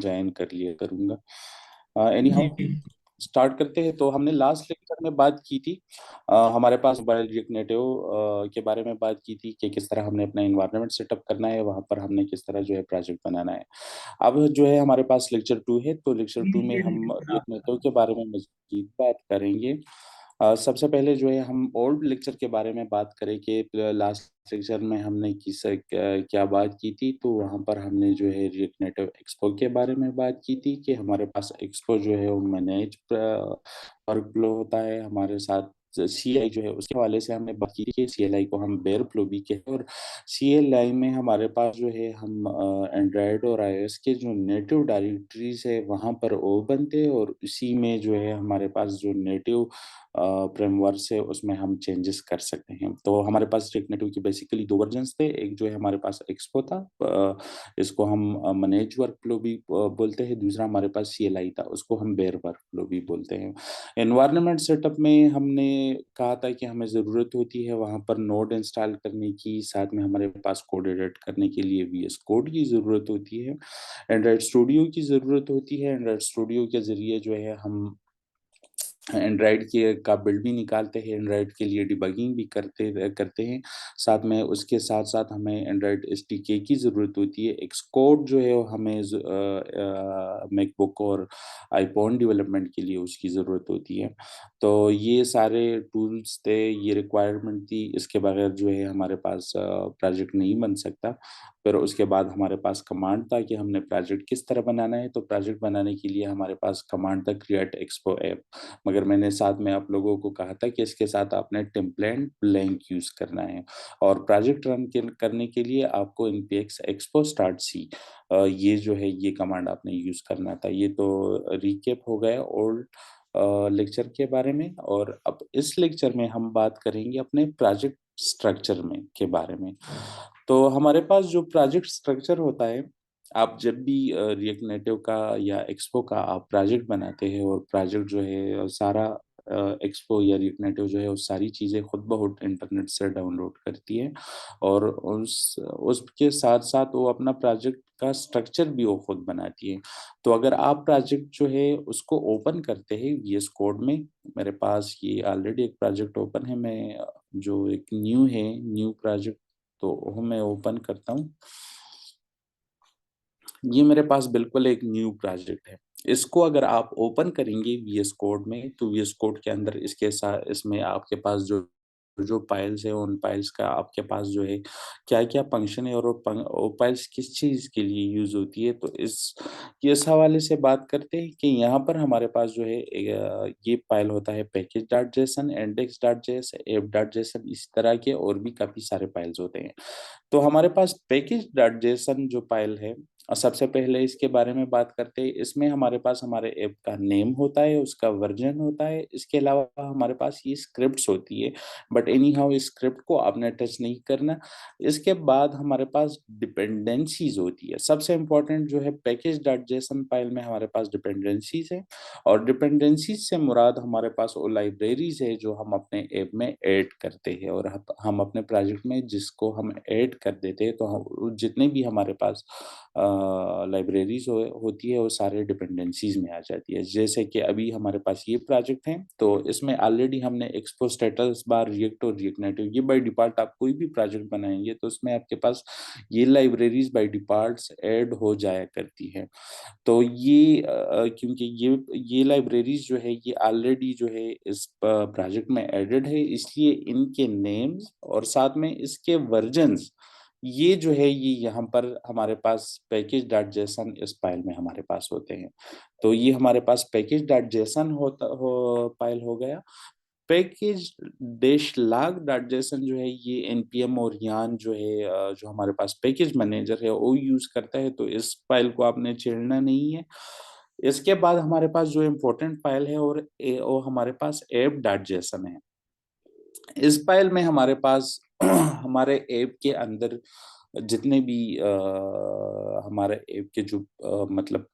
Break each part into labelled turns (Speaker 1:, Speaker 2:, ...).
Speaker 1: Join कर लिया करूंगा। एनी हाउ,
Speaker 2: जी
Speaker 1: स्टार्ट करते हैं। तो हमने लास्ट लेक्चर में बात की थी, हमारे पास मोबाइल रिएक्ट नेटिव के बारे में बात की थी कि किस तरह हमने अपना इन्वायरमेंट सेटअप करना है, वहां पर हमने किस तरह जो है प्रोजेक्ट बनाना है। अब जो है हमारे पास लेक्चर 2 है, तो लेक्चर
Speaker 2: जी
Speaker 1: 2 में
Speaker 2: जी
Speaker 1: हम
Speaker 2: हाँ,
Speaker 1: रिएक्ट नेटिव के बारे में मज़ीद बात करेंगे। सबसे पहले जो है हम ओल्ड लेक्चर के बारे में बात करें कि लास्ट लेक्चर में हमने क्या बात की थी। तो वहाँ पर हमने जो है रिएक्ट नेटिव एक्सपो के बारे में बात की थी कि हमारे पास एक्सपो जो है वो मैनेज वर्क फ्लो होता है हमारे साथ। CLI जो है उसके हवाले से हमने बात की थी कि CLI को हम बेयर फ्लो भी कहते हैं, और CLI में हमारे पास जो है हम एंड्रॉयड और iOS के जो नेटिव डायरेक्टरीज है वहाँ पर वो बनते हैं, और उसी में जो है हमारे पास जो नेटिव फ्रेमवर्क है उसमें हम चेंजेस कर सकते हैं। तो हमारे पास रिएक्ट नेटिव की बेसिकली दो वर्जन्स थे। एक जो है हमारे पास एक्सपो था, इसको हम मैनेज वर्क फ्लो भी बोलते हैं। दूसरा हमारे पास CLI था, उसको हम बेयर वर्क फ्लो भी बोलते हैं। एनवायरनमेंट सेटअप में हमने कहा था कि हमें ज़रूरत होती है वहाँ पर नोड इंस्टॉल करने की, साथ में हमारे पास कोड एडिट करने के लिए VS कोड की ज़रूरत होती है, एंड्रॉयड स्टूडियो की ज़रूरत होती है। एंड्रॉयड स्टूडियो के ज़रिए जो है हम एंड्रॉयड के का बिल्ड भी निकालते हैं, एंड्रॉयड के लिए डिबगिंग भी करते करते हैं। साथ में उसके साथ साथ हमें एंड्रॉयड SDK की ज़रूरत होती है। एक्सकोड जो है वो हमें मैकबुक और आईफोन डेवलपमेंट के लिए उसकी ज़रूरत होती है। तो ये सारे टूल्स थे, ये रिक्वायरमेंट थी, इसके बगैर जो है हमारे पास प्रोजेक्ट नहीं बन सकता। फिर उसके बाद हमारे पास कमांड था कि हमने प्रोजेक्ट किस तरह बनाना है। तो प्रोजेक्ट बनाने के लिए हमारे पास कमांड था क्रिएट एक्सपो ऐप, मगर मैंने साथ में आप लोगों को कहा था कि इसके साथ आपने टेम्पलेट ब्लैंक यूज करना है, और प्रोजेक्ट करने के लिए आपको npx expo start c ये जो है ये कमांड आपने यूज करना था। ये तो रिकेप हो गया ओल्ड लेक्चर के बारे में, और अब इस लेक्चर में हम बात करेंगे अपने प्रोजेक्ट स्ट्रक्चर में के बारे में। तो हमारे पास जो प्रोजेक्ट स्ट्रक्चर होता है, आप जब भी रिएक्ट नेटिव का या एक्सपो का आप प्रोजेक्ट बनाते हैं, और प्रोजेक्ट जो है सारा एक्सपो या रिएक्ट नेटिव जो है वो सारी चीज़ें खुद ब खुद इंटरनेट से डाउनलोड करती है, और उसके साथ साथ वो अपना प्रोजेक्ट का स्ट्रक्चर भी वो खुद बनाती है। तो अगर आप प्रोजेक्ट जो है उसको ओपन करते हैं VS कोड में, मेरे पास ये ऑलरेडी एक प्रोजेक्ट ओपन है, मैं जो एक न्यू है न्यू प्रोजेक्ट, तो वो मैं ओपन करता हूँ। ये मेरे पास बिल्कुल एक न्यू प्रोजेक्ट है। इसको अगर आप ओपन करेंगे VS कोड में, तो VS कोड के अंदर इसके साथ इसमें आपके पास जो जो फाइल्स है उन फाइल्स का आपके पास जो है क्या क्या फंक्शन है, और वो फाइल्स किस चीज़ के लिए यूज होती है। तो इस हवाले से बात करते हैं कि यहाँ पर हमारे पास जो है ये फाइल होता है पैकेज.json, index.js, app.json, इस तरह के और भी काफ़ी सारे फाइल्स होते हैं। तो हमारे पास पैकेज.json जो फाइल है, सबसे पहले इसके बारे में बात करते हैं। इसमें हमारे पास हमारे ऐप का नेम होता है, उसका वर्जन होता है, इसके अलावा हमारे पास ये स्क्रिप्ट्स होती है, बट एनी हाउ इस स्क्रिप्ट को आपने टच नहीं करना। इसके बाद हमारे पास डिपेंडेंसीज होती है। सबसे इंपॉर्टेंट जो है पैकेज.json फाइल में हमारे पास डिपेंडेंसीज है, और डिपेंडेंसीज से मुराद हमारे पास वो लाइब्रेरीज है जो हम अपने ऐप में ऐड करते हैं, और हम अपने प्रोजेक्ट में जिसको हम ऐड कर देते हैं, तो जितने भी हमारे पास लाइब्रेरीज होती है वो सारे डिपेंडेंसीज में आ जाती है। जैसे कि अभी हमारे पास ये प्रोजेक्ट है, तो इसमें ऑलरेडी हमने एक्सपो स्टेटस बार रिएक्ट और रिएक्ट नेटिव, ये बाय डिफॉल्ट आप कोई भी प्रोजेक्ट बनाएंगे तो उसमें आपके पास ये लाइब्रेरीज बाय डिफॉल्ट ऐड हो जाया करती है। तो ये क्योंकि ये लाइब्रेरीज जो है ये ऑलरेडी जो है इस प्रोजेक्ट में एडेड है, इसलिए इनके नेम्स और साथ में इसके वर्जन्स ये जो है ये यहाँ पर हमारे पास पैकेज.json इस फाइल में हमारे पास होते हैं। तो ये हमारे पास पैकेज.json फाइल हो गया। Package dash log dot JSON जो है ये npm और यान जो है जो हमारे पास पैकेज मैनेजर है वो यूज करता है, तो इस फाइल को आपने छेड़ना नहीं है। इसके बाद हमारे पास जो इम्पोर्टेंट फाइल है और वो हमारे पास ऐप डॉट जेसन है। इस फाइल में हमारे पास हमारे ऐप के अंदर जितने भी हमारे ऐप के जो मतलब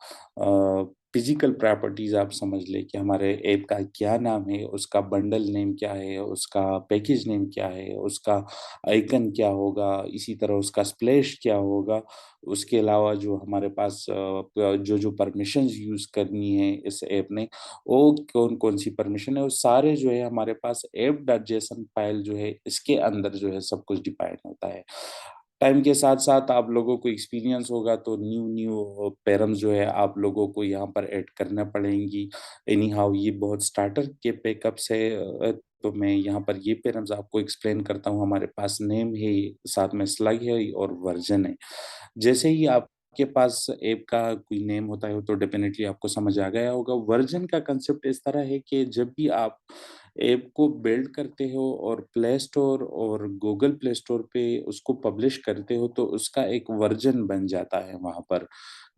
Speaker 1: फिजिकल प्रॉपर्टीज आप समझ लें कि हमारे ऐप का क्या नाम है, उसका बंडल नेम क्या है, उसका पैकेज नेम क्या है, उसका आइकन क्या होगा, इसी तरह उसका स्प्लैश क्या होगा। उसके अलावा जो हमारे पास जो परमिशंस यूज़ करनी है इस ऐप ने, वो कौन-कौन सी परमिशन है, वो सारे जो है हमारे पास ऐप डॉट जेसन फाइल जो है, इसके अंदर जो है सब कुछ डिफाइन होता है। टाइम के साथ-साथ आप लोगों को एक्सपीरियंस होगा तो न्यू-न्यू पैरम्स जो है आप लोगों को यहाँ पर ऐड करना पड़ेंगी। एनी हाउ ये बहुत स्टार्टर के पैकअप्स है, तो मैं यहाँ पर ये पैरम्स आपको एक्सप्लेन करता हूँ। हमारे पास नेम है, साथ में स्लग है और वर्जन है। जैसे ही आपके पास ऐप का कोई नेम होता है तो डेफिनिटली आपको समझ आ गया होगा। वर्जन का कांसेप्ट इस तरह है कि जब भी आप ऐप को बिल्ड करते हो और प्ले स्टोर और गूगल प्ले स्टोर पे उसको पब्लिश करते हो तो उसका एक वर्जन बन जाता है वहाँ पर।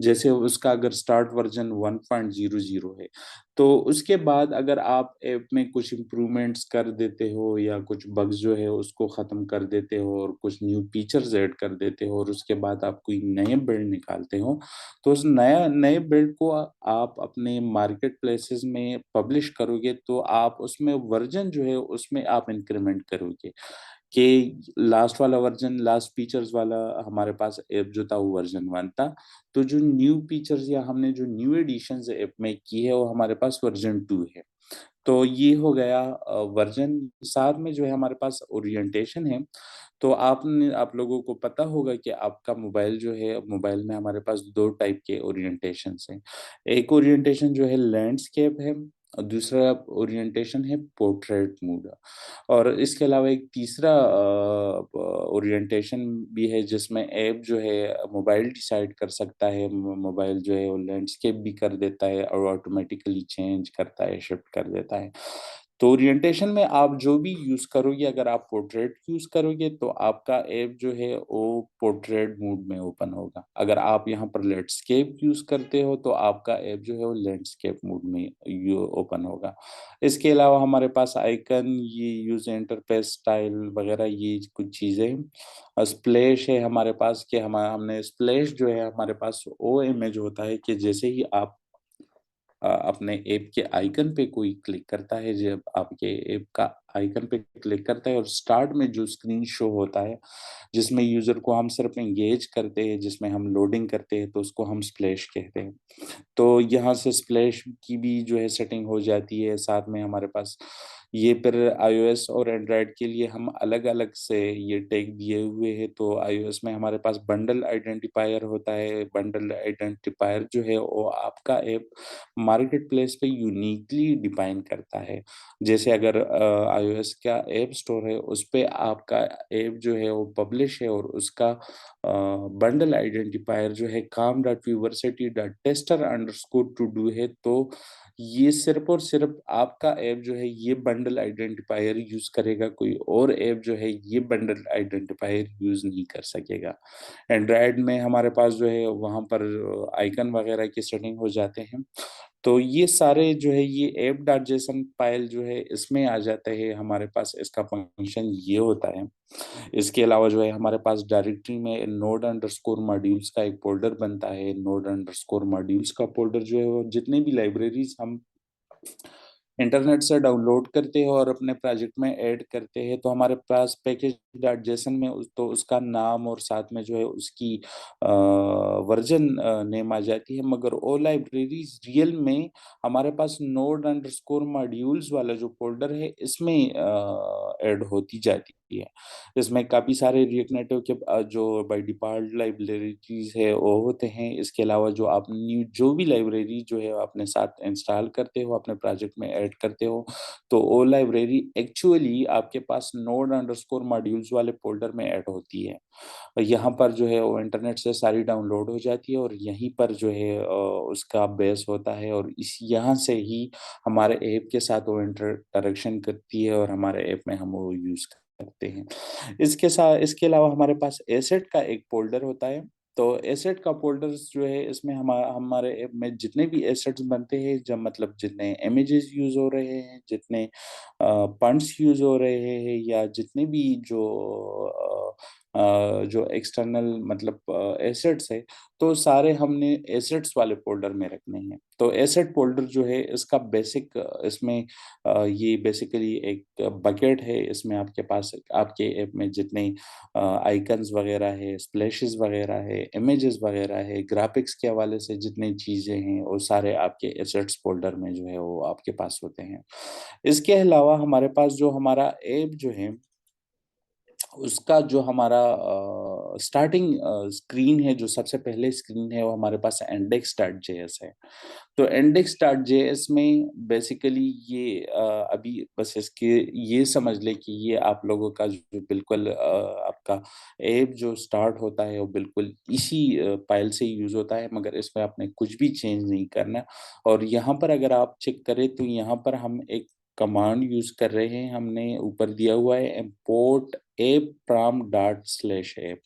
Speaker 1: जैसे उसका अगर स्टार्ट वर्जन 1.00 है, तो उसके बाद अगर आप ऐप में कुछ इम्प्रूवमेंट्स कर देते हो या कुछ बग्स जो है उसको ख़त्म कर देते हो और कुछ न्यू फीचर्स ऐड कर देते हो और उसके बाद आप कोई नए बिल्ड निकालते हो, तो उस नए बिल्ड को आप अपने मार्केट प्लेसेस में पब्लिश करोगे तो आप उसमें वर्जन जो है उसमें आप इंक्रीमेंट करोगे कि लास्ट वाला वर्जन, लास्ट फीचर्स वाला हमारे पास ऐप जो था वो वर्जन 1 था। तो जो न्यू फीचर्स या हमने जो न्यू एडिशंस ऐप में की है वो हमारे पास वर्जन 2 है। तो ये हो गया वर्जन। साथ में जो है हमारे पास ओरिएंटेशन है। तो आप लोगों को पता होगा कि आपका मोबाइल जो है, मोबाइल में हमारे पास 2 टाइप के ओरिएंटेशंस हैं। एक ओरिएंटेशन जो है लैंडस्केप है और दूसरा ओरिएंटेशन है पोर्ट्रेट मोड। और इसके अलावा एक तीसरा ओरिएंटेशन भी है जिसमें ऐप जो है मोबाइल डिसाइड कर सकता है। मोबाइल जो है वो लैंडस्केप भी कर देता है और ऑटोमेटिकली चेंज करता है, शिफ्ट कर देता है। तो ओरिएंटेशन में आप जो भी यूज़ करोगे, अगर आप पोर्ट्रेट यूज़ करोगे तो आपका ऐप जो है वो पोर्ट्रेट मोड में ओपन होगा। अगर आप यहाँ पर लैंडस्केप यूज़ करते हो तो आपका ऐप जो है वो लैंडस्केप मोड में यू ओपन होगा। इसके अलावा हमारे पास आइकन, ये यूज़र इंटरफेस स्टाइल वगैरह ये कुछ चीज़ें हैं। स्प्लैश है हमारे पास कि हमने स्प्लैश जो है हमारे पास वो इमेज होता है कि जैसे ही आप अपने ऐप के आइकन पे कोई क्लिक करता है, जब आपके ऐप का आइकन पे क्लिक करता है और स्टार्ट में जो स्क्रीन शो होता है, जिसमें यूज़र को हम सिर्फ़ एंगेज करते हैं, जिसमें हम लोडिंग करते हैं, तो उसको हम स्प्लैश कहते हैं। तो यहाँ से स्प्लैश की भी जो है सेटिंग हो जाती है, साथ में हमारे पास ये फिर आईओएस और एंड्रॉयड के लिए हम अलग-अलग से ये टैग दिए हुए हैं। तो आईओएस में हमारे पास बंडल आइडेंटिफायर होता है। बंडल आइडेंटिफायर जो है वो आपका ऐप मार्केट प्लेस पे यूनिकली डिफाइन करता है। जैसे अगर आईओएस का ऐप स्टोर है, उस पे आपका ऐप जो है वो पब्लिश है और उसका बंडल आइडेंटिफायर जो है calm.vivacity.tester_to-do है, तो ये सिर्फ़ और सिर्फ़ आपका ऐप जो है ये बंडल आइडेंटिफायर यूज़ करेगा, कोई और ऐप जो है ये बंडल आइडेंटिफायर यूज़ नहीं कर सकेगा। एंड्रॉयड में हमारे पास जो है वहाँ पर आइकन वगैरह की सेटिंग हो जाते हैं। तो ये सारे जो है ये ऐप डॉट जेसन फाइल जो है इसमें आ जाता है हमारे पास, इसका फंक्शन ये होता है। इसके अलावा जो है हमारे पास डायरेक्टरी में नोड अंडरस्कोर मॉड्यूल्स का एक फ़ोल्डर बनता है। नोड अंडरस्कोर मॉड्यूल्स का फ़ोल्डर जो है वो जितने भी लाइब्रेरीज़ हम इंटरनेट से डाउनलोड करते हैं और अपने प्रोजेक्ट में ऐड करते हैं, तो हमारे पास पैकेज डॉट जेसन में तो उसका नाम और साथ में जो है उसकी वर्जन नेम आ जाती है, मगर वो लाइब्रेरीज रियल में हमारे पास नोड अंडरस्कोर मॉड्यूल्स वाला जो फोल्डर है इसमें ऐड होती जाती है। इसमें काफ़ी सारे रिएक्ट नेटिव के जो बाय डिफ़ॉल्ट लाइब्रेरीज़ है वो होते हैं। इसके अलावा जो आप न्यू जो भी लाइब्रेरी जो है अपने साथ इंस्टॉल करते हो, अपने प्रोजेक्ट में ऐड करते हो, तो वो लाइब्रेरी एक्चुअली आपके पास नोड अंडरस्कोर मॉड्यूल्स वाले फ़ोल्डर में ऐड होती है। यहाँ पर जो है वो इंटरनेट से सारी डाउनलोड हो जाती है और यहीं पर जो है उसका बेस होता है और इस यहाँ से ही हमारे ऐप के साथ वो इंटरैक्शन करती है और हमारे ऐप में हम वो यूज़ करते हैं। इसके अलावा हमारे पास एसेट का एक फ़ोल्डर होता है। तो एसेट का फ़ोल्डर्स जो है इसमें हमारे ऐप में जितने भी एसेट्स बनते हैं, जब मतलब जितने इमेजेस यूज़ हो रहे हैं, जितने फंड्स यूज़ हो रहे हैं या जितने भी जो जो एक्सटर्नल मतलब एसेट्स है, तो सारे हमने एसेट्स वाले फोल्डर में रखने हैं। तो एसेट फोल्डर जो है इसका बेसिक इसमें ये बेसिकली एक बकेट है। इसमें आपके पास आपके ऐप में जितने आइकन्स वगैरह है, स्प्लैशेस वगैरह है, इमेजेस वगैरह है, ग्राफिक्स के हवाले से जितनी चीज़ें हैं वो सारे आपके एसेट्स फोल्डर में जो है वो आपके पास होते हैं। इसके अलावा हमारे पास जो हमारा ऐप जो है उसका जो हमारा स्टार्टिंग स्क्रीन है, जो सबसे पहले स्क्रीन है वो हमारे पास इंडेक्स डॉट जेएस है। तो इंडेक्स डॉट जेएस में बेसिकली ये अभी बस इसके ये समझ ले कि ये आप लोगों का जो बिल्कुल आपका ऐप जो स्टार्ट होता है वो बिल्कुल इसी फाइल से यूज होता है, मगर इसमें आपने कुछ भी चेंज नहीं करना। और यहाँ पर अगर आप चेक करें तो यहाँ पर हम एक कमांड यूज कर रहे हैं, हमने ऊपर दिया हुआ है import app pram dot slash app.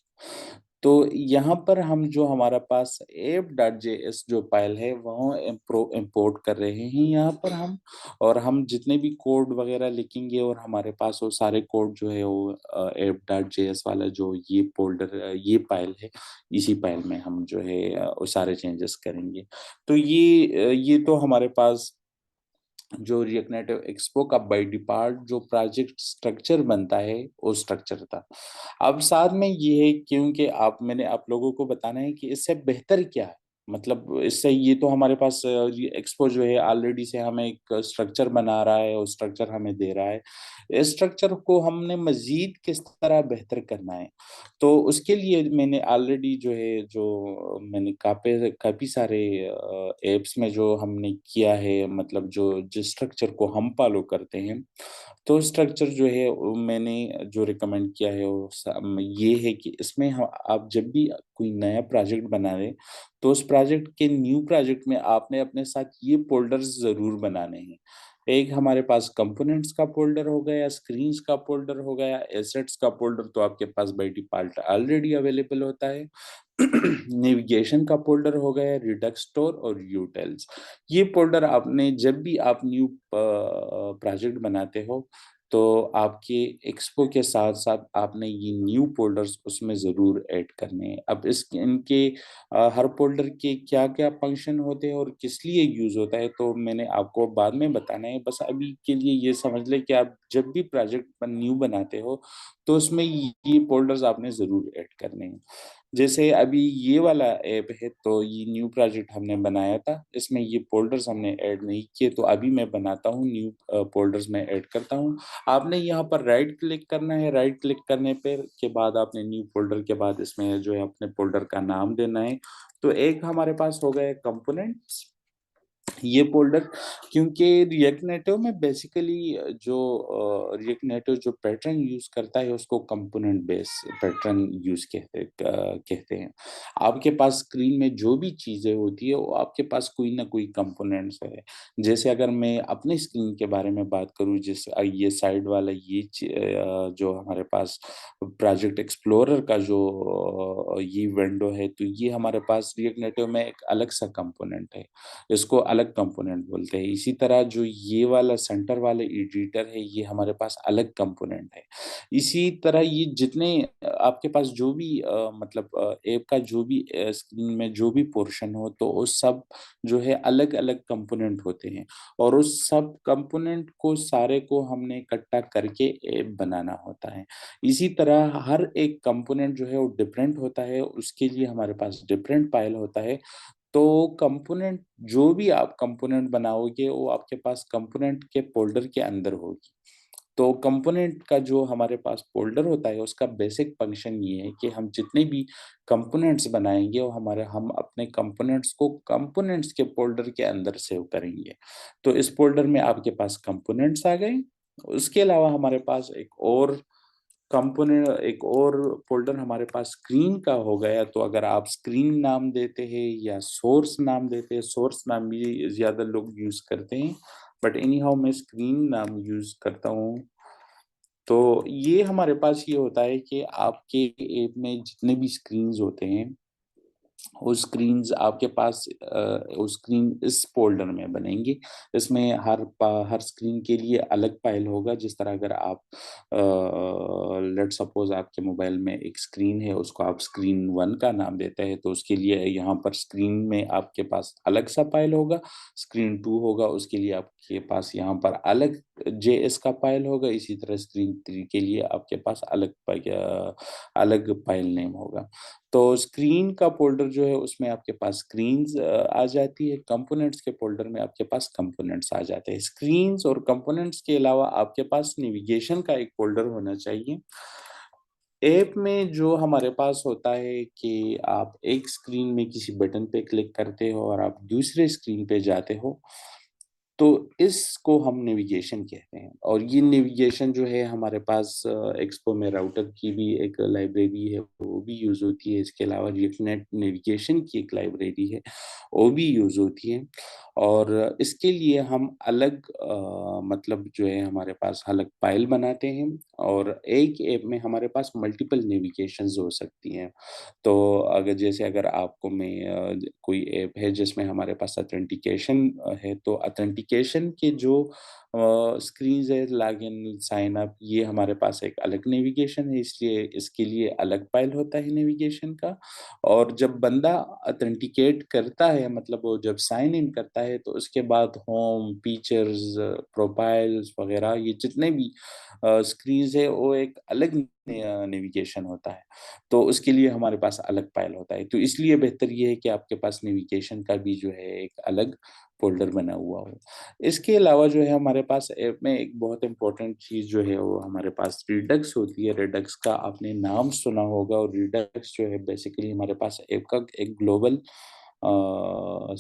Speaker 1: तो यहाँ पर हम जो हमारा पास app.js जो फाइल है वह इम्पोर्ट कर रहे हैं यहाँ पर हम। और हम जितने भी कोड वगैरह लिखेंगे और हमारे पास वो सारे कोड जो है वो app.js वाला जो ये फोल्डर ये फाइल है, इसी फाइल में हम जो है वो सारे चेंजेस करेंगे। तो ये तो हमारे पास जो रिएक्ट नेटिव एक्सपो का बाय डिफॉल्ट जो प्रोजेक्ट स्ट्रक्चर बनता है वो स्ट्रक्चर था। अब साथ में ये है क्योंकि आप मैंने आप लोगों को बताना है कि इससे बेहतर क्या है, मतलब इससे ये तो हमारे पास ये एक्सपो जो है ऑलरेडी से हमें एक स्ट्रक्चर बना रहा है और स्ट्रक्चर हमें दे रहा है। इस स्ट्रक्चर को हमने मजीद किस तरह बेहतर करना है, तो उसके लिए मैंने ऑलरेडी जो है जो मैंने काफी काफी सारे एप्स में जो हमने किया है, मतलब जो जिस स्ट्रक्चर को हम फॉलो करते हैं, तो स्ट्रक्चर जो है वो मैंने जो रिकमेंड किया है वो ये है कि इसमें आप जब भी कोई नया प्रोजेक्ट बना रहे तो उस प्रोजेक्ट के न्यू प्रोजेक्ट में आपने अपने साथ ये फोल्डर्स जरूर बनाने हैं। एक हमारे पास कंपोनेंट्स का फोल्डर हो गया, स्क्रीन्स का फोल्डर हो गया, एसेट्स का फोल्डर तो आपके पास बाय डिफॉल्ट ऑलरेडी अवेलेबल होता है। नेविगेशन का फोल्डर हो गया, रिडक्स स्टोर और यूटेल्स। ये फोल्डर आपने जब भी आप न्यू प्रोजेक्ट बनाते हो तो आपके एक्सपो के साथ साथ आपने ये न्यू फोल्डर्स उसमें ज़रूर ऐड करने हैं। अब इस इनके हर फोल्डर के क्या-क्या फंक्शन होते हैं और किस लिए यूज़ होता है तो मैंने आपको बाद में बताना है। बस अभी के लिए ये समझ लें कि आप जब भी प्रोजेक्ट न्यू बनाते हो तो उसमें ये फोल्डर्स आपने ज़रूर ऐड करने हैं। जैसे अभी ये वाला ऐप है तो ये न्यू प्रोजेक्ट हमने बनाया था, इसमें ये फ़ोल्डर्स हमने ऐड नहीं किए, तो अभी मैं बनाता हूँ न्यू फ़ोल्डर्स में ऐड करता हूँ। आपने यहाँ पर राइट क्लिक करना है, राइट क्लिक करने पे के बाद आपने न्यू फ़ोल्डर के बाद इसमें जो है अपने फ़ोल्डर का नाम देना है। तो एक हमारे पास हो गए कंपोनेंट्स, ये फ़ोल्डर, क्योंकि रिएक्ट नेटिव में बेसिकली जो रिएक्ट नेटिव जो पैटर्न यूज़ करता है उसको कंपोनेंट बेस पैटर्न यूज़ कहते हैं। आपके पास स्क्रीन में जो भी चीज़ें होती है वो आपके पास कोई ना कोई कंपोनेंट्स है। जैसे अगर मैं अपनी स्क्रीन के बारे में बात करूँ, ये साइड वाला जो हमारे पास प्रोजेक्ट एक्सप्लोरर का जो ये विंडो है, तो ये हमारे पास रिएक्ट नेटिव में एक अलग सा कंपोनेंट है। इसको अलग कंपोनेंट बोलते हैं। इसी तरह जो ये वाला सेंटर वाले एडिटर है, ये हमारे पास अलग कंपोनेंट है। इसी तरह ये जितने आपके पास जो भी मतलब ऐप का जो भी स्क्रीन में जो भी पोर्शन हो, तो वो सब जो है अलग-अलग कंपोनेंट होते हैं और उस सब कंपोनेंट को सारे को हमने इकट्ठा करके ऐप बनाना होता है। इसी तरह हर एक कंपोनेंट जो है वो डिफरेंट होता है, उसके लिए हमारे पास डिफरेंट फाइल होता है। तो कंपोनेंट जो भी आप कंपोनेंट बनाओगे वो आपके पास कंपोनेंट के फ़ोल्डर के अंदर होगी। तो कंपोनेंट का जो हमारे पास फ़ोल्डर होता है उसका बेसिक फंक्शन ये है कि हम जितने भी कंपोनेंट्स बनाएँगे वो हम अपने कंपोनेंट्स को कंपोनेंट्स के फ़ोल्डर के अंदर सेव करेंगे। तो इस फ़ोल्डर में आपके पास कंपोनेंट्स आ गए। उसके अलावा हमारे पास एक और फ़ोल्डर हमारे पास स्क्रीन का हो गया, तो अगर आप स्क्रीन नाम देते हैं या सोर्स नाम देते हैं, सोर्स नाम भी ज़्यादा लोग यूज़ करते हैं, बट एनी हाउ मैं स्क्रीन नाम यूज़ करता हूँ। तो ये हमारे पास ये होता है कि आपके ऐप में जितने भी स्क्रीन्स होते हैं वो स्क्रीन्स आपके पास वो स्क्रीन इस फोल्डर में बनेंगी। इसमें हर स्क्रीन के लिए अलग फाइल होगा। जिस तरह अगर आप लेट सपोज आपके मोबाइल में एक स्क्रीन है, उसको आप स्क्रीन 1 का नाम देते हैं, तो उसके लिए यहाँ पर स्क्रीन में आपके पास अलग सा फाइल होगा। स्क्रीन 2 होगा, उसके लिए आपके पास यहाँ पर अलग JS का फाइल होगा। इसी तरह स्क्रीन 3 के लिए आपके पास अलग फाइल नेम होगा। तो स्क्रीन का फोल्डर जो है उसमें आपके पास स्क्रीन्स आ जाती है। कंपोनेंट्स के फोल्डर में आपके पास कंपोनेंट्स आ जाते हैं। स्क्रीन्स और कंपोनेंट्स के अलावा आपके पास नेविगेशन का एक फोल्डर होना चाहिए। ऐप में जो हमारे पास होता है कि आप एक स्क्रीन में किसी बटन पे क्लिक करते हो और आप दूसरे स्क्रीन पे जाते हो, तो इसको हम नेविगेशन कहते हैं। और ये नेविगेशन जो है हमारे पास एक्सपो में राउटर की भी एक लाइब्रेरी है, वो भी यूज़ होती है। इसके अलावा रिकनेक्ट नेविगेशन की एक लाइब्रेरी है, वो भी यूज़ होती है। और इसके लिए हम अलग मतलब जो है हमारे पास अलग फाइल बनाते हैं। और एक ऐप में हमारे पास मल्टीपल नेविगेशंस हो सकती हैं। तो अगर आपको कोई ऐप है जिसमें हमारे पास ऑथेंटिकेशन है, तो ऑथेंटिकेशन के जो स्क्रीन्स है, लॉगिन, साइन अप, ये हमारे पास एक अलग नेविगेशन है, इसलिए इसके लिए अलग फाइल होता है नेविगेशन का। और जब बंदा ऑथेंटिकेट करता है, मतलब वो जब साइन इन करता है, तो उसके बाद होम, फीचर्स, प्रोफाइल्स वगैरह ये जितने भी स्क्रीन्स है, वो एक अलग नेविगेशन होता है। तो उसके लिए हमारे पास अलग फाइल होता है। तो इसलिए बेहतर ये है कि आपके पास नेविगेशन का भी जो है एक अलग फ़ोल्डर बना हुआ हो। इसके अलावा जो है हमारे पास ऐप में एक बहुत इम्पोर्टेंट चीज़ जो है वो हमारे पास रिडक्स होती है। रिडक्स का आपने नाम सुना होगा। और रिडक्स जो है बेसिकली हमारे पास ऐप का एक ग्लोबल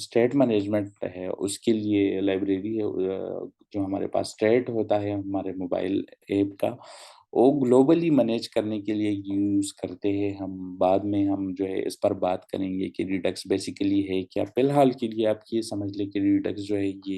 Speaker 1: स्टेट मैनेजमेंट है, उसके लिए लाइब्रेरी है। जो हमारे पास स्टेट होता है हमारे मोबाइल ऐप का, वो ग्लोबली मैनेज करने के लिए यूज़ करते हैं हम। बाद में हम जो है इस पर बात करेंगे कि रिडक्स बेसिकली है क्या। फ़िलहाल के लिए आप ये समझ लें कि रिडक्स जो है ये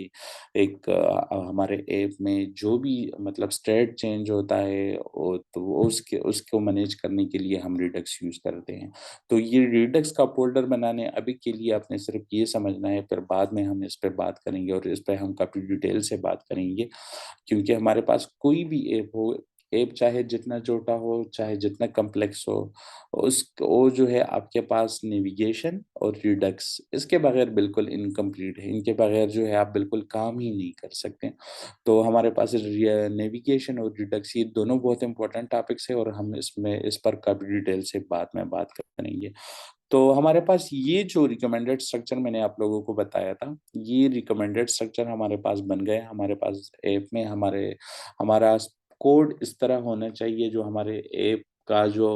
Speaker 1: एक हमारे ऐप में जो भी मतलब स्टेट चेंज होता है, तो वो उसके उसको मैनेज करने के लिए हम रिडक्स यूज़ करते हैं। तो ये रिडक्स का फ़ोल्डर बनाने अभी के लिए आपने सिर्फ़ ये समझना है, फिर बाद में हम इस पे बात करेंगे और इस पे हम काफ़ी डिटेल से बात करेंगे। क्योंकि हमारे पास कोई भी ऐप हो, ऐप चाहे जितना छोटा हो, चाहे जितना कॉम्प्लेक्स हो, वो जो है आपके पास नेविगेशन और रिडक्स, इसके बगैर बिल्कुल इनकम्प्लीट है। इनके बगैर जो है आप बिल्कुल काम ही नहीं कर सकते। तो हमारे पास नेविगेशन और रिडक्स ये दोनों बहुत इंपॉर्टेंट टॉपिक्स है, और हम इस पर काफ़ी डिटेल से बाद में बात करेंगे। तो हमारे पास ये जो रिकमेंडेड स्ट्रक्चर मैंने आप लोगों को बताया था, ये रिकमेंडेड स्ट्रक्चर हमारे पास बन गए। हमारे पास ऐप में हमारा कोड इस तरह होना चाहिए, जो हमारे ऐप का जो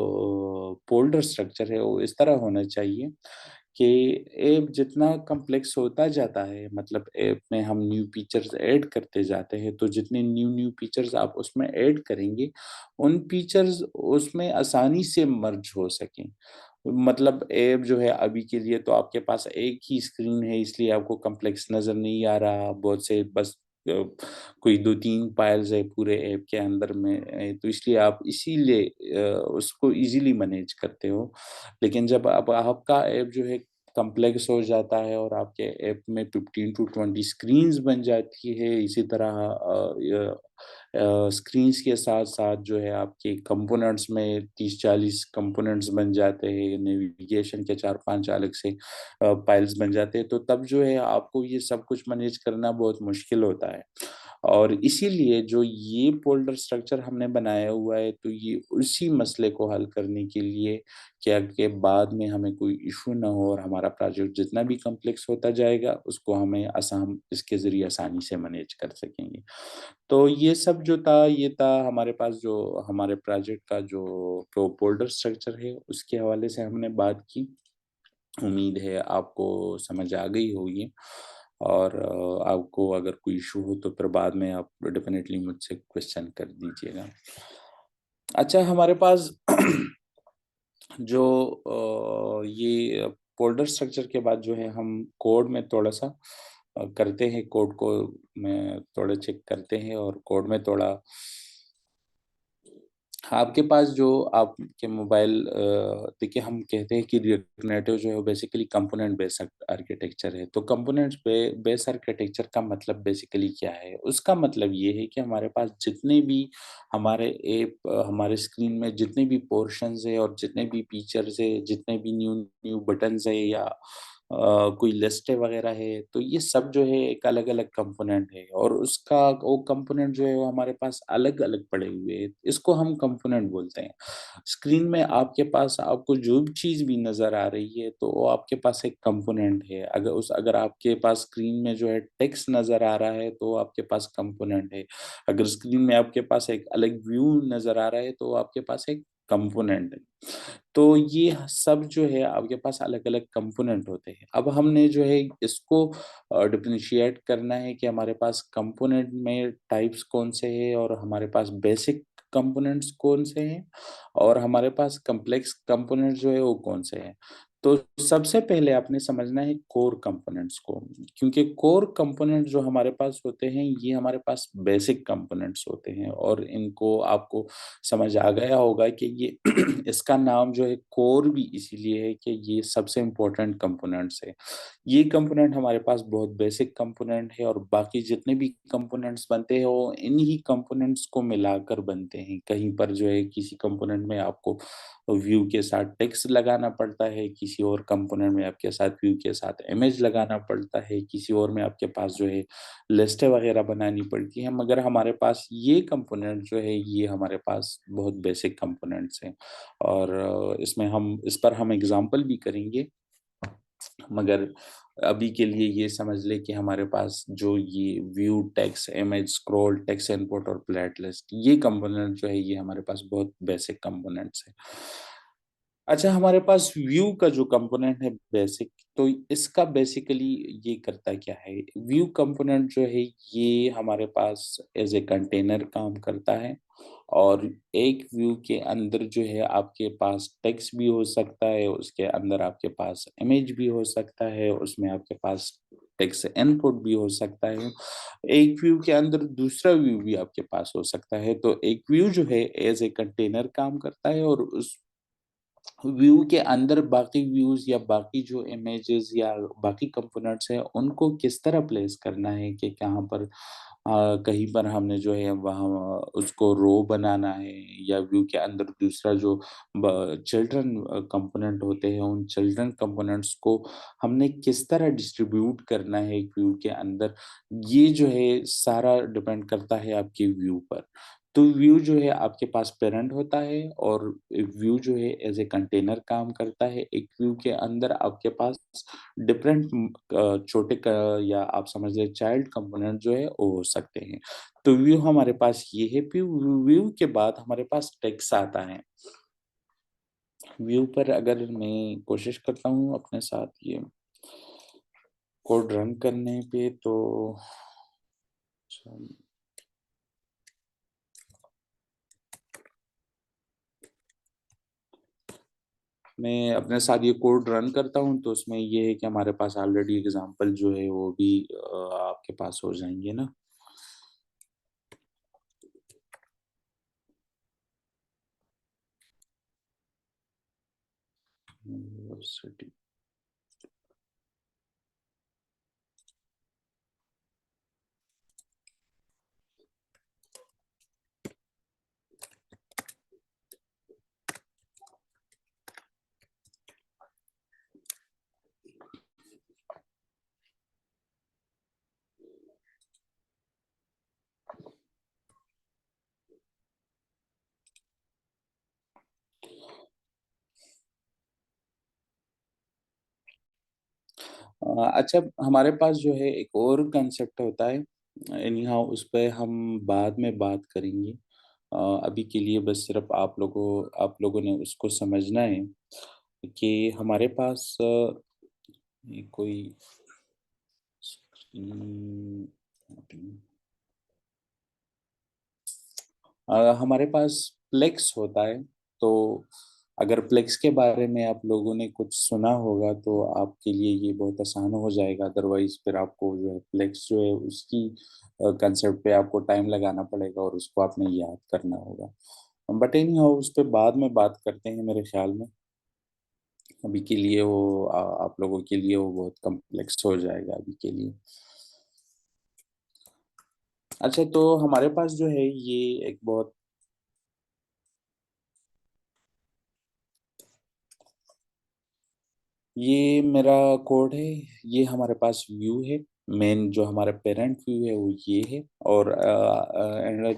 Speaker 1: फ़ोल्डर स्ट्रक्चर है वो इस तरह होना चाहिए कि ऐप जितना कॉम्प्लेक्स होता जाता है, मतलब ऐप में हम न्यू फीचर्स ऐड करते जाते हैं, तो जितने न्यू फीचर्स आप उसमें ऐड करेंगे, उन फीचर्स उसमें आसानी से मर्ज हो सकें। मतलब ऐप जो है अभी के लिए तो आपके पास एक ही स्क्रीन है, इसलिए आपको कॉम्प्लेक्स नज़र नहीं आ रहा। बहुत से बस अ, कोई 2-3 फाइल्स है पूरे ऐप के अंदर में, तो इसलिए आप इसीलिए उसको ईज़िली मैनेज करते हो। लेकिन जब अब आपका ऐप जो है कॉम्प्लेक्स हो जाता है और आपके ऐप में 15 टू 20 स्क्रीन्स बन जाती है, इसी तरह स्क्रीन्स के साथ-साथ जो है आपके कंपोनेंट्स में 30-40 कंपोनेंट्स बन जाते हैं, नेविगेशन के 4-5 अलग से फाइल्स बन जाते हैं, तो तब जो है आपको ये सब कुछ मैनेज करना बहुत मुश्किल होता है। और इसीलिए जो ये फ़ोल्डर स्ट्रक्चर हमने बनाया हुआ है, तो ये उसी मसले को हल करने के लिए, क्या कि बाद में हमें कोई इश्यू ना हो और हमारा प्रोजेक्ट जितना भी कॉम्प्लेक्स होता जाएगा, उसको हम इसके ज़रिए आसानी से मैनेज कर सकेंगे। तो ये सब जो था, ये था हमारे पास जो हमारे प्रोजेक्ट का जो फ़ोल्डर स्ट्रक्चर है, उसके हवाले से हमने बात की। उम्मीद है आपको समझ आ गई होगी। और आपको अगर कोई इश्यू हो तो फिर बाद में आप डेफ़िनेटली मुझसे क्वेश्चन कर दीजिएगा। अच्छा, हमारे पास जो ये फ़ोल्डर स्ट्रक्चर के बाद जो है हम कोड में थोड़ा-सा करते हैं, कोड को में थोड़ा चेक करते हैं और कोड में थोड़ा आपके पास जो आपके मोबाइल देखिए हम कहते हैं कि रिएक्ट नेटिव जो है वो बेसिकली कंपोनेंट बेस्ड आर्किटेक्चर है। तो कंपोनेंट्स बेस्ड आर्किटेक्चर का मतलब बेसिकली क्या है? उसका मतलब ये है कि हमारे पास जितने भी हमारे स्क्रीन में जितने भी पोर्शंस है और जितने भी फीचर्स है, जितने भी न्यू न्यू बटन्स है या कोई लिस्ट वगैरह है, तो ये सब जो है एक अलग-अलग कंपोनेंट है और उसका वो कंपोनेंट जो है वो हमारे पास अलग-अलग पड़े हुए हैं। इसको हम कंपोनेंट बोलते हैं। स्क्रीन में आपके पास आपको जो भी चीज़ भी नज़र आ रही है, तो वो आपके पास एक कंपोनेंट है। अगर आपके पास स्क्रीन में जो है टेक्स्ट नज़र आ रहा है, तो वो आपके पास कंपोनेंट है। अगर स्क्रीन में आपके पास एक अलग व्यू नज़र आ रहा है, तो वो आपके पास एक कंपोनेंट है। तो ये सब जो है आपके पास अलग-अलग कंपोनेंट होते हैं। अब हमने जो है इसको डिफरेंशिएट करना है कि हमारे पास कंपोनेंट में टाइप्स कौन से हैं और हमारे पास बेसिक कंपोनेंट्स कौन से हैं और हमारे पास कॉम्प्लेक्स कंपोनेंट जो है वो कौन से हैं। तो सबसे पहले आपने समझना है कोर कंपोनेंट्स को, क्योंकि कोर कंपोनेंट जो हमारे पास होते हैं, ये हमारे पास बेसिक कंपोनेंट्स होते हैं और इनको आपको समझ आ गया होगा कि ये इसका नाम जो है कोर भी इसीलिए है कि ये सबसे इम्पोर्टेंट कंपोनेंट्स है। ये कंपोनेंट हमारे पास बहुत बेसिक कंपोनेंट है और बाकी जितने भी कंपोनेंट्स बनते हैं वो इन्हीं कंपोनेंट्स को मिलाकर बनते हैं। कहीं पर जो है किसी कंपोनेंट में आपको व्यू के साथ टेक्स्ट लगाना पड़ता है, किसी और कंपोनेंट में आपके साथ व्यू के साथ इमेज लगाना पड़ता है, किसी और में आपके पास जो है लिस्टें वगैरह बनानी पड़ती हैं, मगर हमारे पास ये कंपोनेंट जो है ये हमारे पास बहुत बेसिक कंपोनेंट्स हैं और इस पर हम एग्ज़ाम्पल भी करेंगे। मगर अभी के लिए ये समझ लें कि हमारे पास जो ये view, text, image, scroll, text input और फ्लैट लिस्ट ये कंपोनेंट जो है ये हमारे पास बहुत बेसिक कंपोनेंट्स हैं। अच्छा, हमारे पास व्यू का जो कंपोनेंट है बेसिक, तो इसका बेसिकली ये करता क्या है? व्यू कंपोनेंट जो है ये हमारे पास एज़ ए कंटेनर काम करता है और एक व्यू के अंदर जो है आपके पास टेक्स्ट भी हो सकता है, उसके अंदर आपके पास इमेज भी हो सकता है, उसमें आपके पास टेक्स्ट इनपुट भी हो सकता है। एक व्यू के अंदर दूसरा व्यू भी आपके पास हो सकता है, तो एक व्यू जो है एज़ ए कंटेनर काम करता है और उस व्यू के अंदर बाकी व्यूज़ या बाकी जो इमेजेस या बाकी कंपोनेंट्स हैं, उनको किस तरह प्लेस करना है कि कहाँ पर कहीं पर हमने जो है वहाँ उसको रो बनाना है या व्यू के अंदर दूसरा जो चिल्ड्रन कंपोनेंट होते हैं, उन चिल्ड्रन कंपोनेंट्स को हमने किस तरह डिस्ट्रीब्यूट करना है एक व्यू के अंदर, ये जो है सारा डिपेंड करता है आपके व्यू पर। तो व्यू जो है आपके पास पेरेंट होता है और व्यू जो है एज ए कंटेनर काम करता है। एक व्यू के अंदर आपके पास डिफरेंट छोटे या आप समझ लें चाइल्ड कंपोनेंट जो है वो हो सकते हैं। तो व्यू हमारे पास ये है। फिर व्यू के बाद हमारे पास टेक्स्ट आता है। व्यू पर अगर मैं कोशिश करता हूँ अपने साथ ये कोड रन करने पे तो मैं अपने साथ ये कोड रन करता हूँ तो उसमें ये है कि हमारे पास ऑलरेडी एग्जांपल जो है वो भी आपके पास हो जाएँगे ना। यूनिवर्सिटी अच्छा हमारे पास जो है एक और कांसेप्ट होता है एनी हाउ उस पे हम बाद में बात करेंगे। अभी के लिए बस सिर्फ़ आप लोगों ने उसको समझना है कि हमारे पास ये कोई स्क्रीन हमारे पास प्लेक्स होता है, तो अगर प्लेक्स के बारे में आप लोगों ने कुछ सुना होगा तो आपके लिए ये बहुत आसान हो जाएगा, अदरवाइज़ फिर आपको जो है प्लेक्स जो है उसकी कंसेप्ट पे आपको टाइम लगाना पड़ेगा और उसको आपने याद करना होगा। बट एनी हाउ उस पर बाद में बात करते हैं मेरे ख्याल में। अभी के लिए वो आप लोगों के लिए वो बहुत कम्प्लेक्स हो जाएगा अभी के लिए। अच्छा, तो हमारे पास जो है ये एक बहुत, ये मेरा कोड है। ये हमारे पास व्यू है। मेन जो हमारा पेरेंट व्यू है वो ये है। और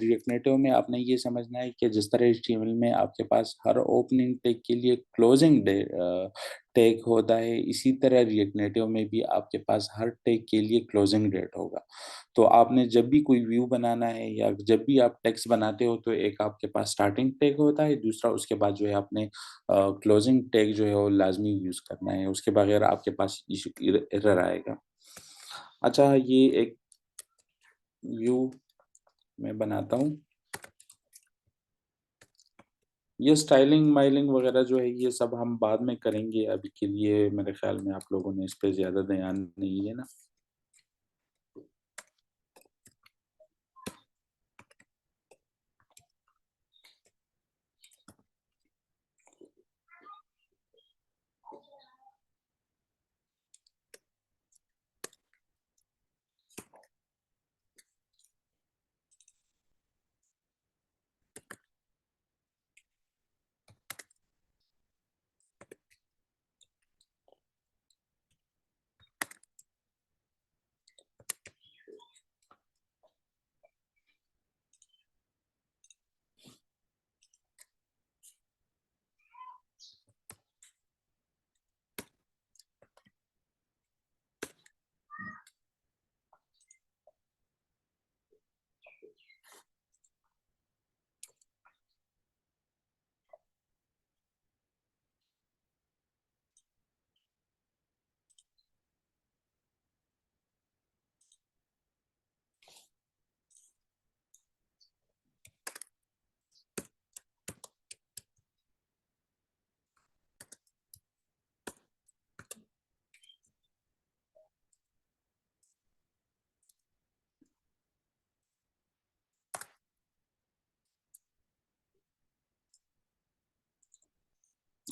Speaker 1: रिएक्ट नेटिव में आपने ये समझना है कि जिस तरह HTML में आपके पास हर ओपनिंग टैग के लिए क्लोजिंग टैग होता है, इसी तरह रिएक्ट नेटिव में भी आपके पास हर टैग के लिए क्लोजिंग डेट होगा। तो आपने जब भी कोई व्यू बनाना है या जब भी आप टेक्स्ट बनाते हो, तो एक आपके पास स्टार्टिंग टैग होता है, दूसरा उसके बाद जो है आपने क्लोजिंग टैग जो है वो लाजमी यूज करना है, उसके बगैर आपके पास एरर आएगा। अच्छा, ये एक व्यू मैं बनाता हूँ। ये स्टाइलिंग माइलिंग वगैरह जो है ये सब हम बाद में करेंगे, अभी के लिए मेरे ख्याल में आप लोगों ने इस पे ज्यादा ध्यान नहीं है ना।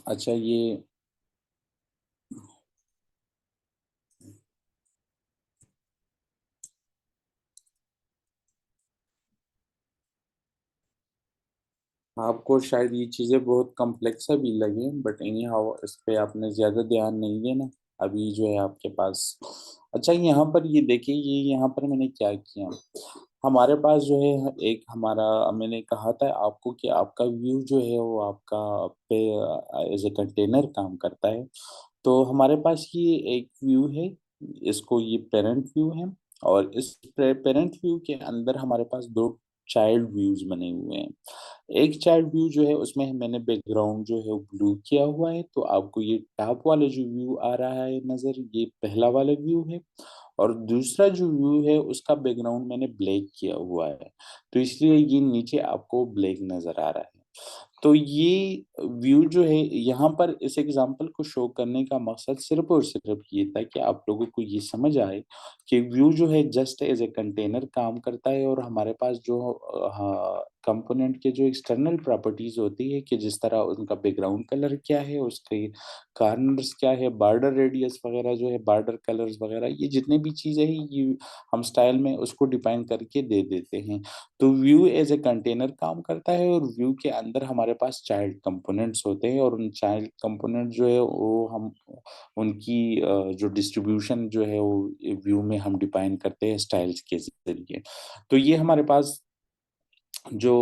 Speaker 1: अच्छा, ये आपको शायद ये चीज़ें बहुत कॉम्प्लेक्स भी लगे, बट एनी हाउ इस पे आपने ज़्यादा ध्यान नहीं देना अभी जो है आपके पास। अच्छा, यहाँ पर ये देखिए, ये यहाँ पर मैंने क्या किया। हमारे पास जो है एक हमारा, मैंने कहा था आपको कि आपका व्यू जो है वो आपका पे एज ए कंटेनर काम करता है। तो हमारे पास ये एक व्यू है, इसको ये पेरेंट व्यू है। और इस पेरेंट व्यू के अंदर हमारे पास दो चाइल्ड व्यूज बने हुए हैं। एक चाइल्ड व्यू जो है उसमें मैंने बैकग्राउंड जो है वो ब्लू किया हुआ है, तो आपको ये टॉप वाला जो व्यू आ रहा है नजर, ये पहला वाला व्यू है। और दूसरा जो व्यू है उसका बैकग्राउंड मैंने ब्लैक किया हुआ है, तो इसलिए ये नीचे आपको ब्लैक नजर आ रहा है। तो ये व्यू जो है यहाँ पर इस एग्जांपल को शो करने का मकसद सिर्फ और सिर्फ ये था कि आप लोगों को ये समझ आए कि व्यू जो है जस्ट एज ए कंटेनर काम करता है। और हमारे पास जो कंपोनेंट के जो एक्सटर्नल प्रॉपर्टीज होती है, कि जिस तरह उनका बैकग्राउंड कलर क्या है, उसके कार्नर्स क्या है, बॉर्डर रेडियस वगैरह जो है, बॉर्डर कलर्स वगैरह, ये जितने भी चीजें हैं ये हम स्टाइल में उसको डिफाइन करके दे देते हैं। तो व्यू एज ए कंटेनर काम करता है, और व्यू के अंदर हमारे पास चाइल्ड कंपोनेंट्स होते हैं, और उन चाइल्ड कंपोनेंट जो है वो हम उनकी जो डिस्ट्रीब्यूशन जो है वो व्यू में हम डिफाइन करते हैं स्टाइल्स के जरिए। तो ये हमारे पास जो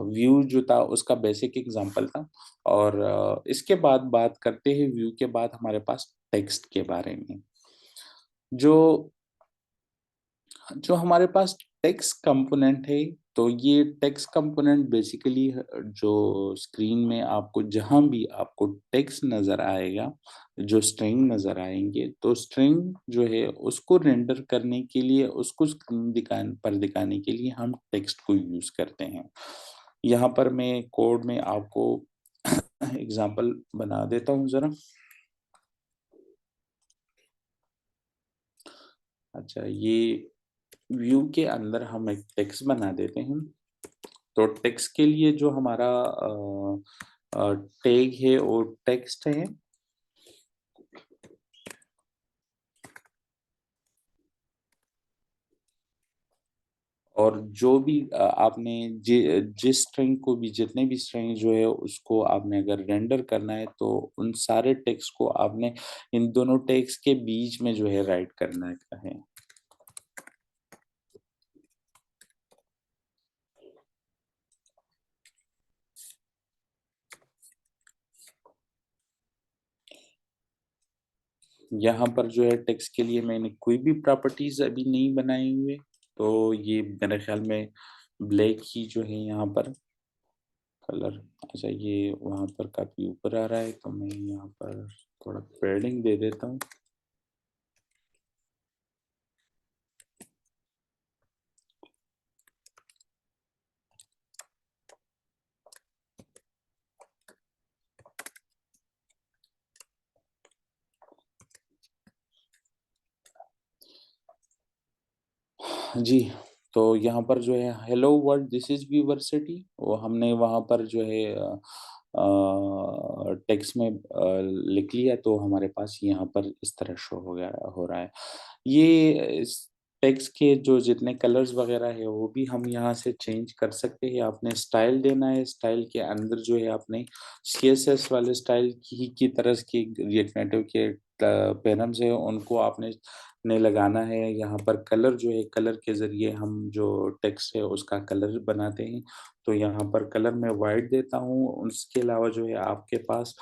Speaker 1: व्यू जो था उसका बेसिक एग्जांपल था। और इसके बाद बात करते हैं व्यू के बाद हमारे पास टेक्स्ट के बारे में। जो जो हमारे पास टेक्स्ट कंपोनेंट है, तो ये टेक्स्ट कंपोनेंट बेसिकली जो स्क्रीन में आपको जहां भी आपको टेक्स्ट नजर आएगा, जो स्ट्रिंग नजर आएंगे, तो स्ट्रिंग जो है उसको रेंडर करने के लिए, उसको स्क्रीन दिखाने के लिए हम टेक्स्ट को यूज करते हैं। यहाँ पर मैं कोड में आपको एग्जांपल बना देता हूँ जरा। अच्छा, ये व्यू के अंदर हम एक टेक्स्ट बना देते हैं। तो टेक्स्ट के लिए जो हमारा टैग है वो टेक्स्ट है। और जो भी आपने जिस स्ट्रिंग को भी, जितने भी स्ट्रिंग जो है उसको आपने अगर रेंडर करना है तो उन सारे टेक्स्ट को आपने इन दोनों टेक्स्ट के बीच में जो है राइट करना है। यहाँ पर जो है टेक्स्ट के लिए मैंने कोई भी प्रॉपर्टीज अभी नहीं बनाई हुए, तो ये मेरे ख्याल में ब्लैक ही जो है यहाँ पर कलर। अच्छा, ये वहाँ पर काफी ऊपर आ रहा है तो मैं यहाँ पर थोड़ा पेडिंग दे देता हूँ। जी, तो यहाँ पर जो है hello world this is university, वो हमने वहाँ पर जो है टेक्स्ट में लिख लिया, तो हमारे पास यहाँ पर इस तरह शो हो गया, हो रहा है। ये इस टेक्स्ट के जो जितने कलर्स वगैरह है वो भी हम यहाँ से चेंज कर सकते हैं। आपने स्टाइल देना है, स्टाइल के अंदर जो है आपने CSS वाले स्टाइल की तरह की रिएक्ट नेटिव के पैनम्स है उनको आपने ने लगाना है। यहाँ पर कलर जो है, कलर के जरिए हम जो टेक्स्ट है उसका कलर बनाते हैं। तो यहाँ पर कलर मैं वाइट देता हूँ। उसके अलावा जो है आपके पास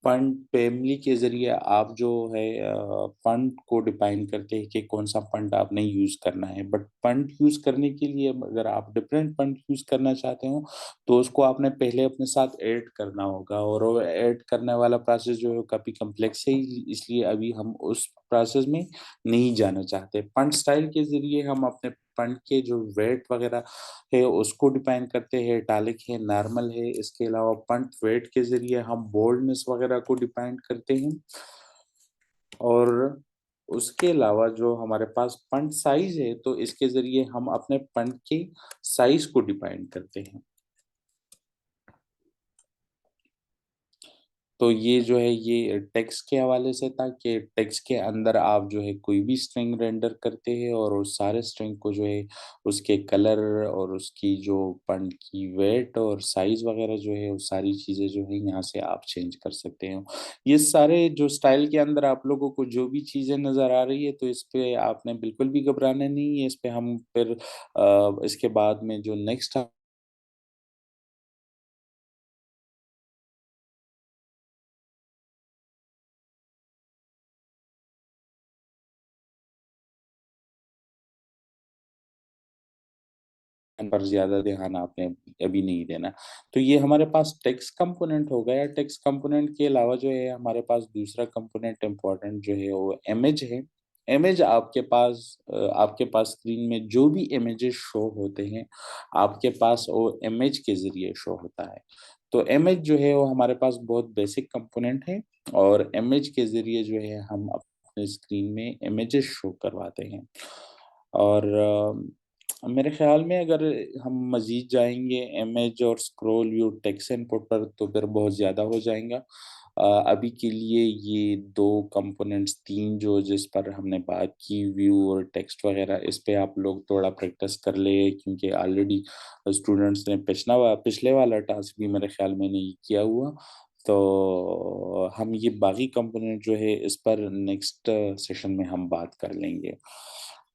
Speaker 1: फंड फैमिली के जरिए आप जो है फंड को डिफाइन करते हैं कि कौन सा फंड आपने यूज करना है। बट फंड यूज करने के लिए अगर आप डिफरेंट फंड यूज करना चाहते हो तो उसको आपने पहले अपने साथ ऐड करना होगा, और वो ऐड करने वाला प्रोसेस जो है काफी कम्प्लेक्स है, इसलिए अभी हम उस प्रोसेस में नहीं जाना चाहते। फंड स्टाइल के जरिए हम अपने फंड के जो वेट वगैरह है उसको डिफाइन करते हैं, इटैलिक है, नॉर्मल है। इसके अलावा फंड वेट के जरिए हम बोल्डनेस वगैरह को डिफाइन करते हैं। और उसके अलावा जो हमारे पास फंड साइज है तो इसके जरिए हम अपने फंड के साइज को डिफाइन करते हैं। तो ये जो है ये टेक्स्ट के हवाले से था कि टेक्स्ट के अंदर आप जो है कोई भी स्ट्रिंग रेंडर करते हैं और उस सारे स्ट्रिंग को जो है उसके कलर और उसकी जो फंड की वेट और साइज वगैरह जो है वो सारी चीज़ें जो है यहाँ से आप चेंज कर सकते हो। ये सारे जो स्टाइल के अंदर आप लोगों को जो भी चीज़ें नज़र आ रही है तो इस पे आपने बिल्कुल भी घबराना नहीं है। इस पे हम फिर इसके बाद में जो नेक्स्ट पर ज्यादा ध्यान आपने अभी नहीं देना। तो ये हमारे पास टेक्स्ट कंपोनेंट हो गया। टेक्स्ट कंपोनेंट के अलावा जो है हमारे पास दूसरा कंपोनेंट इम्पोर्टेंट जो है वो इमेज है। इमेज आपके पास स्क्रीन में जो भी इमेजेस शो होते हैं आपके पास वो इमेज के जरिए शो होता है। तो इमेज जो है वो हमारे पास बहुत बेसिक कंपोनेंट है, और इमेज के जरिए जो है हम अपने स्क्रीन में इमेजेस शो करवाते हैं। और मेरे ख्याल में अगर हम मजीद जाएंगे इमेज और स्क्रॉल व्यू टेक्स्ट इनपुट पर तो फिर बहुत ज़्यादा हो जाएगा। अभी के लिए ये दो कंपोनेंट्स, तीन जो जिस पर हमने बात की, व्यू और टेक्स्ट वगैरह, इस पे आप लोग थोड़ा प्रैक्टिस कर ले, क्योंकि ऑलरेडी स्टूडेंट्स ने पिछले वाला टास्क भी मेरे ख्याल में नहीं किया हुआ। तो हम ये बाकी कंपोनेंट जो है इस पर नेक्स्ट सेशन में हम बात कर लेंगे।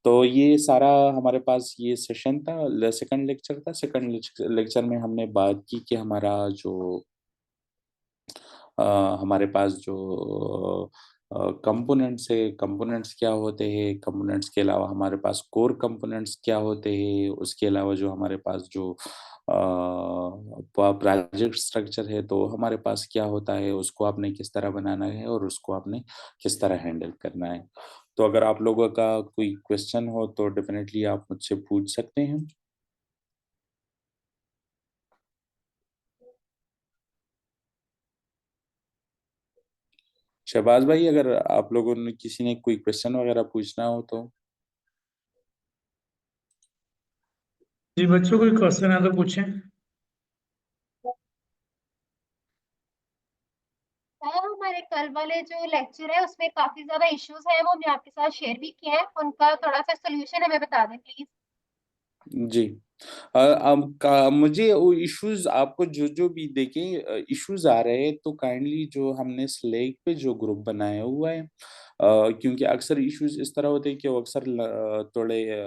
Speaker 1: तो ये सारा हमारे पास ये सेशन था, सेकंड लेक्चर था। सेकंड लेक्चर में हमने बात की कि हमारा जो हमारे पास जो कंपोनेंट्स है, कंपोनेंट्स क्या होते हैं, कंपोनेंट्स के अलावा हमारे पास कोर कंपोनेंट्स क्या होते हैं, उसके अलावा जो हमारे पास जो प्रोजेक्ट स्ट्रक्चर है तो हमारे पास क्या होता है, उसको आपने किस तरह बनाना है और उसको आपने किस तरह हैंडल करना है। तो अगर आप लोगों का कोई क्वेश्चन हो तो डेफिनेटली आप मुझसे पूछ सकते हैं। शहबाज भाई, अगर आप लोगों ने किसी ने कोई क्वेश्चन वगैरह पूछना हो तो।
Speaker 2: जी बच्चों, कोई क्वेश्चन है तो पूछें। हमारे कल वाले जो लेक्चर है उसमें काफ़ी ज़्यादा इश्यूज़ हैं, वो हमने आपके साथ शेयर भी किए हैं। उनका थोड़ा-सा सॉल्यूशन हमें बता दें प्लीज़।
Speaker 1: जी। अब का मुझे वो इश्यूज़ आपको जो-जो भी देखिए इश्यूज़ आ रहे हैं तो काइंडली जो हमने स्लैक पे जो ग्रुप बनाया हुआ है क्योंकि अक्सर इश्यूज़ इस तरह होते हैं कि वो अक्सर थोड़े